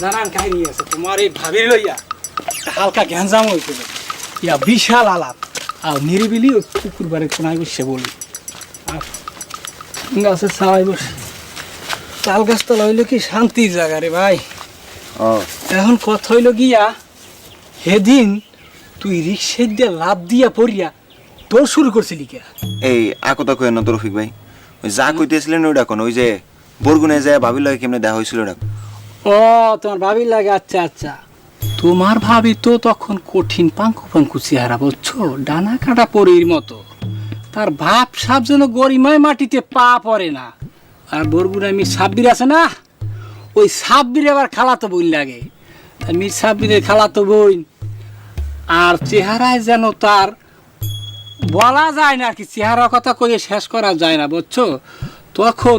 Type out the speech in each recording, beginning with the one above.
জানান কাহিনী আছে তোমার এই ভাবির লইয়া হালকা গ্যাঞ্জাম হয়েছিল ইয়া বিশাল আলাপ আর নিরিবিলি ওই পুকুর বাড়ির কোনায় বসে বলি আর গাছের ছাওয়ায় বসে তাল গাছতলা হইল কি শান্তির জায়গা রে ভাই। এখন কথা হইল গিয়া সেদিন তুই রিক্সা দিয়ে লাভ দিয়া পড়িয়া তোর শুরু করছিলি কে? এই আকতা কই না তো রফিক ভাই, ওই যা কইতেছিলেন ওইটা কোন, ওই যে বরগুনে যায় ভাবির লাগে কেমনে দেখা হয়েছিল ওটা। ও তোমার ভাবির লাগে, আচ্ছা আচ্ছা। তোমার ভাবি তো তখন কঠিন পাঙ্কু পাঙ্কু চেহারা বুঝছো, ডানা কাটা পরির মতো। তার ভাব সাপ যেন গরিমায় মাটিতে পা পড়ে না। আর বরগুনা মির সাব্বির আছে না, ওই সাব্বির আবার খালাতো বোন লাগে। মির সাব্বিরের খালাতো বোন আর চেহারায় যেন তার বলা যায় না আর কি, চেহারার কথা কইয়ে শেষ করা যায় না বুঝছো। তখন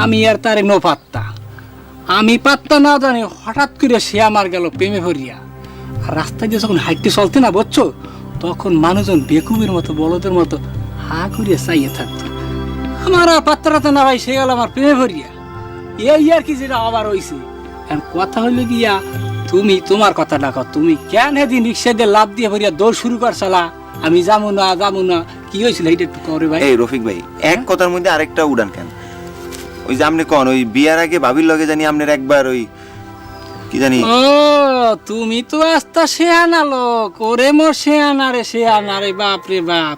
আমি আর তারে নো পাত্তা, আমি পাত্তা না জানি হঠাৎ করে সে আমার গেল প্রেমে ভরিয়া। আর রাস্তায় দিয়ে যখন হাঁটতে চলতে না বুঝছো, তখন মানুষজন বেকুবের মতো বলদের মতো হা করিয়া চাইয়ে থাকতো। আমার আর পাত্তাটা না ভাই, সে গেল আমার প্রেমে ভরিয়া। এই আর কি যেটা আবার হইছে। কথা হইলে গিয়া তুমি তোমার কথা ডাকো, তুমি কেন এদিন রিক্সা দিয়ে লাভ দিয়ে ভরিয়া দৌড় শুরু করছালা? আমি যাবো না যাবো না, কি হয়েছিল এইটা একটু করে ভাই। এই রফিক ভাই, এক কথার মধ্যে আরেকটা উড়ান কেন? ওই যে আপনি কোন ওই বিয়ার আগে ভাবির লগে জানি আপনার একবার ওই কি জানি। ও তুমি তো আস্তা শেয়ানা লোক, ওরে মোর শেয়ানা রে বাপ রে বাপ।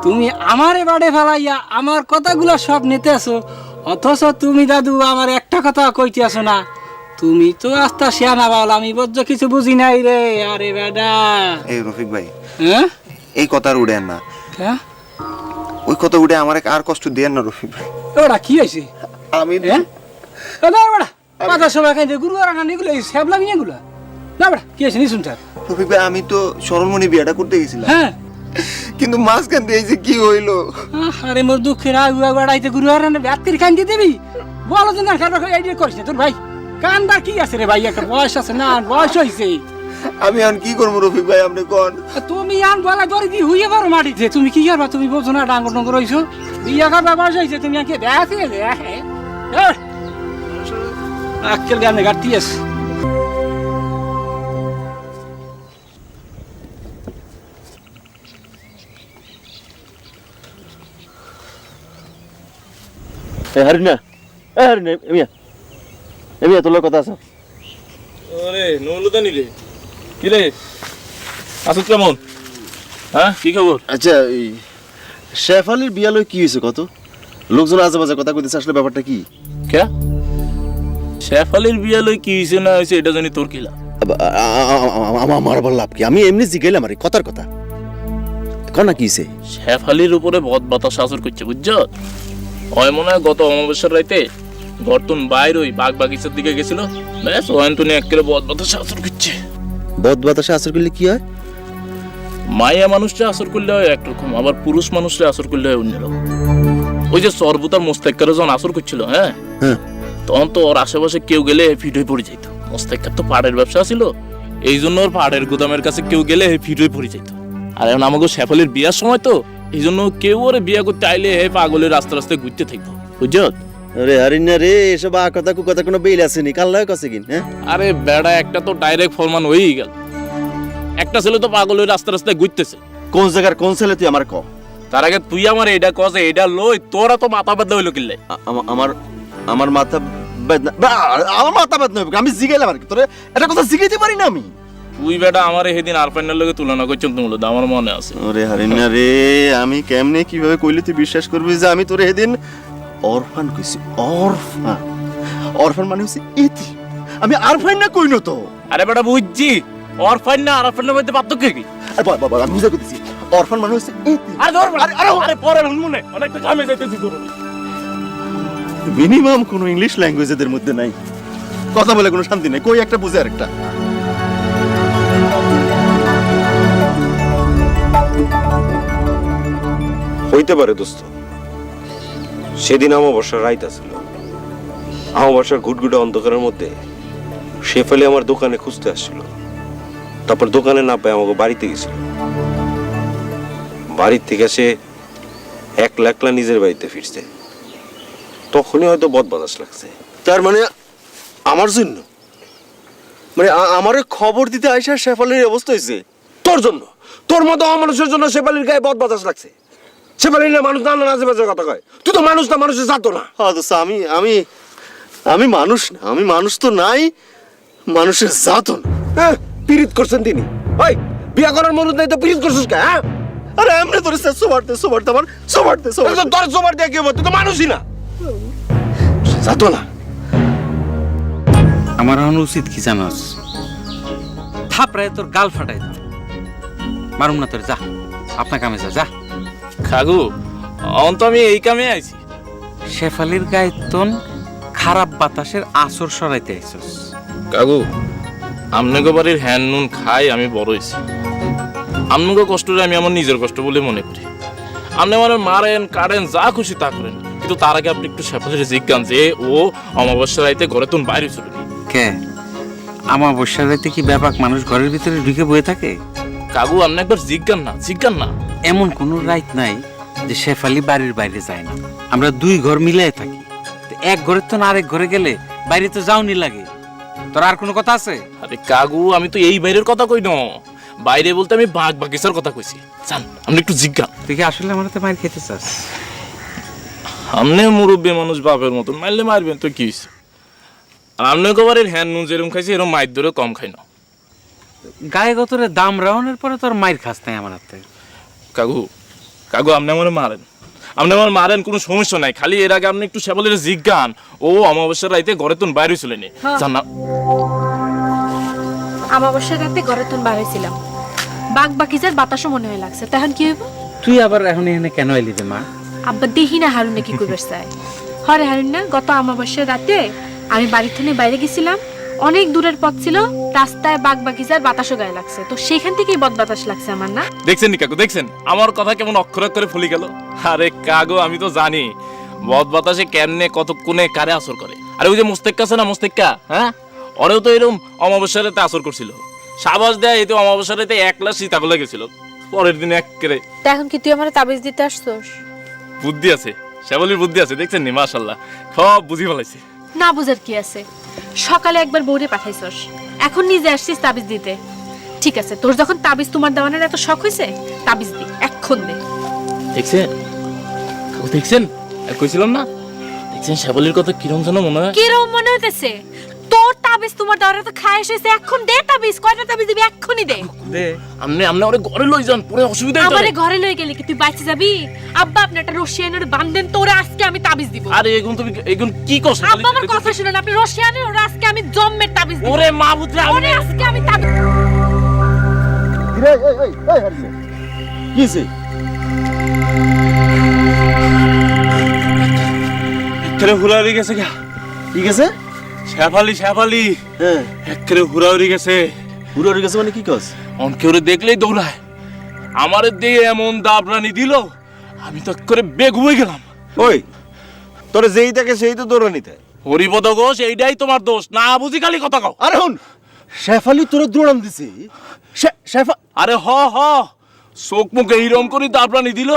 তুমি আমারে বাড়ে ফেলাইয়া আমার কথাগুলো সব নিতে আসো, অথচ তুমি দাদু আমার একটা কথা কইতে আসো না। তুমি তো আস্তা শেয়ানা বল, আমি বজ্জ কিছু বুঝি নাই রে। আরে বেডা এই রফিক ভাই, হ্যাঁ এই কথা আর উড়েন না, হ্যাঁ ওই কথা উড়ে আমার আর কষ্ট দেন না রফিক ভাই। ওরা কি হয়েছে? আমি কথা সবাই খাই গুরু আর এগুলো স্যাবলা নিয়ে এগুলো না বেড়া, কি হয়েছে নিশুন স্যার? রফিক ভাই, আমি তো সরলমণি বিয়াটা করতে গেছিলাম, হ্যাঁ, কিন্তু মাঝখান দিয়ে এই যে কি হইলো। আরে মোর দুঃখের আগুয়া বাড়াইতে গুরু আর ব্যাট করে খান দিয়ে দিবি? বলো তো না খাবার আইডিয়া করিস না তোর ভাই। কান্দা কি আছে রে ভাই, একটা বয়স আছে না, বয়স হয়েছে। আমি এখন কি করবো রফিক ভাই, আপনি কোন? তুমি আন বলা ধরে দি হইয়ে পারো মাটিতে, তুমি কি করবা? তুমি বোঝো না, ডাঙ্গর ডঙ্গর হইছো, বিয়া খাবার বয়স হয়েছে, তুমি আনকে দেখে দেখে আক্কেল গানে গাড়তি আছে। হারিনা এমিয়া তোর কথা আছে। আরে নৌলুদানি রে, কি রে আসুক কেমন? হ্যাঁ কি খবর? আচ্ছা, এই শেফ আলীর বিয়ালয় কি হয়েছে কত? লোকজন আজে বাজে কথা কইতেছে, আসলে ব্যাপারটা কি? কে শেফ আলীর বিয়ালয় কি হয়েছে না হয়েছে এটা জানি তোর কিলা? আমার আবার লাভ কি? আমি এমনি জিগাইলাম আরে কথার কথা, কনা কি হয়েছে? শেফ আলীর উপরে বদ বাতাস আসর করছে বুঝছ। হয় মনে হয় গত অমাবস্যার রাইতে গর্তন বাইর ওই বাগ বাগিচার দিকে গেছিল, ব্যাস ওয়ান্তনি একেবারে বদ বাতাস আসর করছে। বদ বাতাসে আসর করলে কি হয়? মাইয়া মানুষরা আসর করলে হয় একরকম, আবার পুরুষ মানুষরা আসর করলে হয় অন্যরকম। ওই যে সরবুতার মোস্তাক্কার যখন আসর করছিল, হ্যাঁ তখন তো ওর আশেপাশে কেউ গেলে ফিট হয়ে পড়ে যাইতো। মোস্তাক্কার তো পাড়ের ব্যবসা ছিল, এই জন্য ওর পাড়ের গুদামের কাছে কেউ গেলে ফিট হয়ে পড়ে যাইতো। আর এখন আমাকে শেফালির বিয়ার সময় তো, এই জন্য কেউ ওরে বিয়া করতে আইলে পাগলের রাস্তা রাস্তায় ঘুরতে থাকবো বুঝছ। আরে হারিনা রে, এসব কথা কথা কোনো বেল আসেনি, কাল লয় কছে কিন? হ্যাঁ আরে বেড়া, একটা তো ডাইরেক্ট ফরমান হয়েই গেল। একটা ছেলে তো পাগলের রাস্তা রাস্তায় ঘুরতেছে। কোন জায়গার কোন ছেলে তুই আমার ক? তার আগে তুই আমার এটা কছে এটা লই, তোরা তো মাথা বাদা হইলো কিনলে। আমার মাথা বেদনা, আমার মাথা বেদনা হবে। আমি জিগাইলাম আর কি, তোরে এটা কথা জিগাইতে পারি না আমি? তুই বেটা আমার সেদিন আরফাইনের লগে তুলনা করছেন তুমলো, আমার মনে আছে। ওরে হারিনা রে, আমি কেমনে কিভাবে কইলে তুই বিশ্বাস করবি যে আমি তোরে সেদিন অরফান কইছি? অরফান মানে হচ্ছে ইতি, আমি আরফান না কইনো তো। আরে বেটা বুঝছি, অরফাইন না আরফাইনের মধ্যে পার্থক্য কি? আরে বাবা আমি বুঝা কইতেছি, অরফান মানে হচ্ছে ইতি। আরে ধর আরে পরে মনে অনেকটা কামে যাইতেছি তোর। মিনিমাম কোনো ইংলিশ ল্যাঙ্গুয়েজ এদের মধ্যে নাই, কথা বলে কোনো শান্তি নাই, কই একটা বুঝে আরেকটা। হইতে পারে দোস্ত, সেদিন অমাবস্যার রাইত আছিল। অমাবস্যার ঘুটঘুটে অন্ধকারের মধ্যে শেফালি আমার দোকানে খুঁজতে আসছিল। তারপর দোকানে না পেয়ে আমাকে বাড়িতে গেছিল। বাড়ির থেকে সে একলা একলা নিজের বাড়িতে ফিরছে, তখনই হয়তো বদ বাতাস লাগছে। তার মানে আমার জন্য মানে আমারে খবর দিতে আইসা শেফালির এই অবস্থা হয়েছে তোর জন্য, তোর মতো অমানুষের জন্য শেফালির গায়ে বদ বাতাস লাগছে। শেফালির না মানুষ না নাচে বাজে কথা কয়, তুই তো মানুষ না, মানুষের জাতো না। আমি আমি আমি মানুষ না, আমি মানুষ তো নাই, মানুষের জাতো না। হ্যাঁ, পীড়িত করছেন তিনি। ওই বিয়া করার মনুষ নাই তো পীড়িত করছিস কে? হ্যাঁ, আরে এমনি তোর সোবারতে আমার সোবারতে তোর সোবার দিয়ে কি হবে? তুই তো মানুষই না, জাতো না। আমার এখন উচিত কি জানাস? থাপড়ায় তোর গাল ফাটাই দাও। মারুম না তোর, যা আপনার কামে যা। যা কাকু অন্ত আমি এই কামে আইছি। শেফালির গায়ে তোন খারাপ বাতাসের আসর সরাইতে আইছস। কাকু আমনগো বাড়ির হ্যান নুন খাই আমি বড় হয়েছি। আমনগো কষ্টটা আমি আমার নিজের কষ্ট বলে মনে করি। আপনি আমার মারেন কাটেন যা খুশি তা করেন, কিন্তু তার আগে আপনি একটু শেফালির জিজ্ঞান যে ও অমাবস্যা রাইতে ঘরে তুন বাইরে চলে নি। কে আমাবস্যার রাতে কি ব্যাপক মানুষ ঘরের ভিতরে ঢুকে বয়ে থাকে? কাকু আপনি একবার জিজ্ঞান না। এমন কোনো রাইত নাই যে শেফালি বাড়ির বাইরে যায় না। আমরা দুই ঘর মিলাই থাকি, তো এক ঘরের তো আরেক ঘরে গেলে বাইরে তো যাওনি লাগে। তোর আর কোনো কথা আছে? আরে কাকু আমি তো এই বাইরের কথা কই না, বাইরে বলতে আমি বাঘ বাগিচার কথা কইছি। জান আপনি একটু জিজ্ঞান। তুই কি আসলে আমার তো মার খেতে চাস? আপনি মুরব্বী মানুষ বাপের মতন মারলে মারবেন তো কি হয়েছে? আর আপনি বাড়ির হ্যান নুন যেরকম খাইছি এরকম মায়ের ধরে কম খাই না। গায়ে গতরে দাম রাউনের পরে তোর মায়ের খাস নাই আমার হাতে। কাকু আপনি আমার মারেন কোনো সমস্যা নাই, খালি এর আগে আপনি একটু শেফালির জিজ্ঞান ও অমাবস্যার রাইতে ঘরে তুন বাইরে চলে নি। জানা আমাবস্যার রাতে ঘরে তুন বার হয়েছিলাম, বাঘ বাকিজার বাতাসও মনে হয় লাগছে। তখন কি হইব? তুই আবার এখন এখানে কেন এলি রে মা? আব্বা দেখি না হারুন কি করবে চাই। হরে হারুন না, গত আমাবস্যার রাতে আমি বাড়ির থেকে বাইরে গেছিলাম, অনেক দূরের পথ ছিল, রাস্তায় বাঘ বাকিজার বাতাসও গায়ে লাগছে, তো সেখান থেকেই বদ বাতাস লাগছে আমার। না দেখছেন নি কাকু, দেখছেন আমার কথা কেমন অক্ষর অক্ষরে ফুলি গেল? আরে কাকু আমি তো জানি বদ বাতাসে কেমনে কতক্ষণে কারে আসর করে। আরে ওই যে মোস্তেক্কা আছে না, মোস্তেক্কা, হ্যাঁ ওরেও তো এরকম অমাবস্যার রাতে আসর করছিল। সাবাস দেয় এই তো অমাবস্যার রাতে 1 গ্লাস সীতাকলে গেছিল, পরের দিন এক করে। তা এখন কি তুই আমার তাবিজ দিতে আসছস? বুদ্ধি আছে, শেফালির বুদ্ধি আছে, দেখছেন নি মাশাআল্লাহ সব বুঝি ফেলাইছে। না বুঝার কি আছে, সকালে একবার বউরে পাঠাইছস, এখন নিজে আসছিস তাবিজ দিতে। ঠিক আছে, তোর যখন তাবিজ তোমার দেওয়ানোর এত শখ হয়েছে, তাবিজ দি, এখন দে। দেখছেন কাকু, দেখছেন আর কইছিলাম না, দেখছেন শেফালির কথা কিরম যেন মনে হয়। কিরম মনে হইতেছে? তোর তাবিজ তোমার দেওয়ার এত খায়েশ হয়েছে, এখন দে তাবিজ। কয়টা তাবিজ দিবি? এক্ষুনি দে। দে আপনি ওরে ঘরে লই যান, পরে অসুবিধা হইতো। আমারে ঘরে লই গেলে কি তুই বাইচে যাবি? আব্বা আপনি একটা রশি এনে বাঁধেন, তোরে আজকে আমি তাবিজ দিব। আরে এগুন কি কস? আব্বা আমার কথা শুনেন, আপনি রশি আনেন, ওরে আজকে আমি জম্মের তাবিজ দিব। ওরে মাহবুবরে ওরে আজকে আমি তাবিজ। কিছে একেরে হুরারি গেছে গা। কি গেছে? শেফালি হ্যাঁ, একেরে হুরারি গেছে। পুরো গেছে মানে কি কস? অনকে ওরে দেখলেই দৌড়ায়, আমারে দিয়ে এমন দাবরানি দিল আমি তো করে বেগ হয়ে গেলাম। ওই তোরে যেই দেখে সেই তো দৌড়ানি দেয়। হরিপদ ঘোষ এইটাই তোমার দোষ, না বুঝি খালি কথা কও। আরে হুন, শেফালি তোরে দৌড়ান দিছে। শেফা আরে হ চোখ মুখে হিরম করে দাবরানি দিল,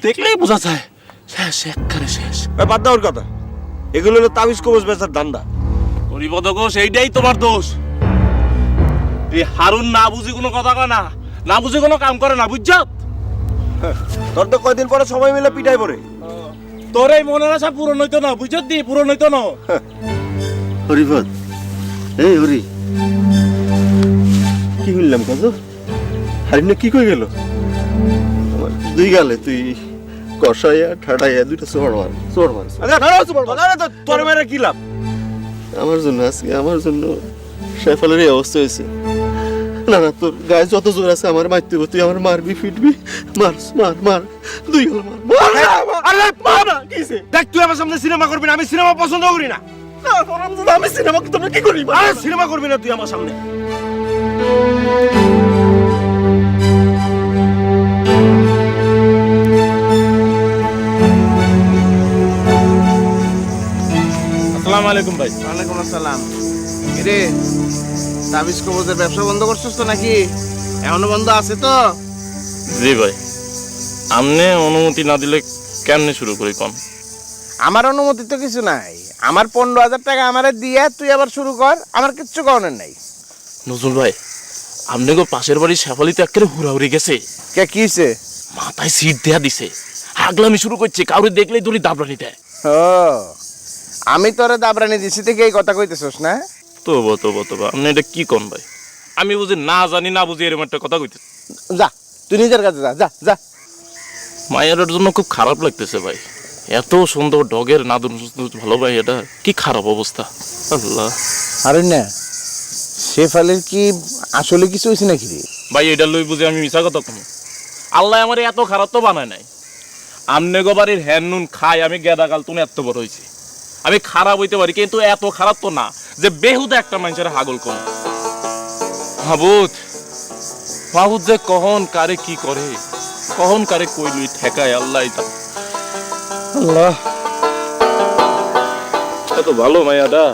দেখলেই বোঝা যায় শেষ, একেবারে শেষ। বাদ দাও ওর কথা, এগুলো হলো তাবিজ কবজ বেচার ধান্দা। হরিপদ ঘোষ এইটাই তোমার দোষ। এই হারুন না বুঝি কোনো কথা কয় না বুঝি কোনো কাম করে না, বুঝছ? তোর তো কয়দিন পরে সবাই মিলে পিটাই পড়ে। তোর এই মনের আশা পূরণ হইতো না, বুঝছ? পূরণ হইতো না। হরিপদ, এই হরি, কি হইলাম কত? হারিনে কি কই গেল? আমার দুই গালে তুই কষাইয়া ঠাটাইয়া দুইটা চোর মার। তোর মেরে কি লাভ? আমার জন্য আজকে, আমার জন্য শেফালের এই অবস্থা হয়েছে। না না, তোর গায়ে যত জোর আছে আমার মারতে হবে, তুই আমার মারবি, ফিটবি, মার দুই গাল মার। আরে বাবা কিছে? দেখ তুই আমার সামনে সিনেমা করবি না, আমি সিনেমা পছন্দ করি না। আমি সিনেমা তোমরা কি করি? আরে সিনেমা করবি না তুই আমার সামনে। আসসালামু আলাইকুম ভাই। ওয়ালাইকুম আসসালাম। রে তাবিজ কবজের ব্যবসা বন্ধ করছিস তো নাকি? এখনো বন্ধ আছে তো? জি ভাই, আপনি অনুমতি না দিলে কেমনে শুরু করি কোন? আমার অনুমতি তো কিছু নাই। আমার 15,000 টাকা আমারে দিয়ে তুই আবার শুরু কর, আমার কিচ্ছু করার নাই। নজরুল ভাই আপনাকে পাশের বাড়ির শেফালিতে একেবারে হুড়াহুড়ি গেছে। কে কি হইছে? মাথায় সিট দেয়া দিছে, আগলামি শুরু করছে, কাউরে দেখলেই দড়ি দাবড়ানি দেয়। ও আমি তোরে দাবরানি দিছি থেকে এই কথা কইতেছস না? তবো আপনি এটা কি কোন ভাই? আমি বুঝি না জানি না বুঝি এরকম একটা কথা কইতে। যা তুই নিজের কাছে যা যা যা। মায়ের জন্য খুব খারাপ লাগতেছে ভাই, এত সুন্দর ডগের নাদুন ভালো ভাই, এটা কি খারাপ অবস্থা। আল্লাহ হারুন না, শেফালির কি আসলে কিছু হয়েছে নাকি রে? ভাই এটা লই বুঝি আমি মিছা কথা কম। আল্লাহ আমার এত খারাপ তো বানায় নাই। আমনে গোবাড়ির হ্যান নুন খাই আমি গেদাকাল তুমি এত বড় হয়েছি। আমি খারাপ হইতে পারি কিন্তু এত খারাপ তো না যে বেহুদা একটা মানুষের হাগল কম। মাহুদ যে কখন কারে কি করে, কখন কারে কইলুই ঠেকায় আল্লাহ জানে। আল্লাহ এত ভালো মাইয়াটা।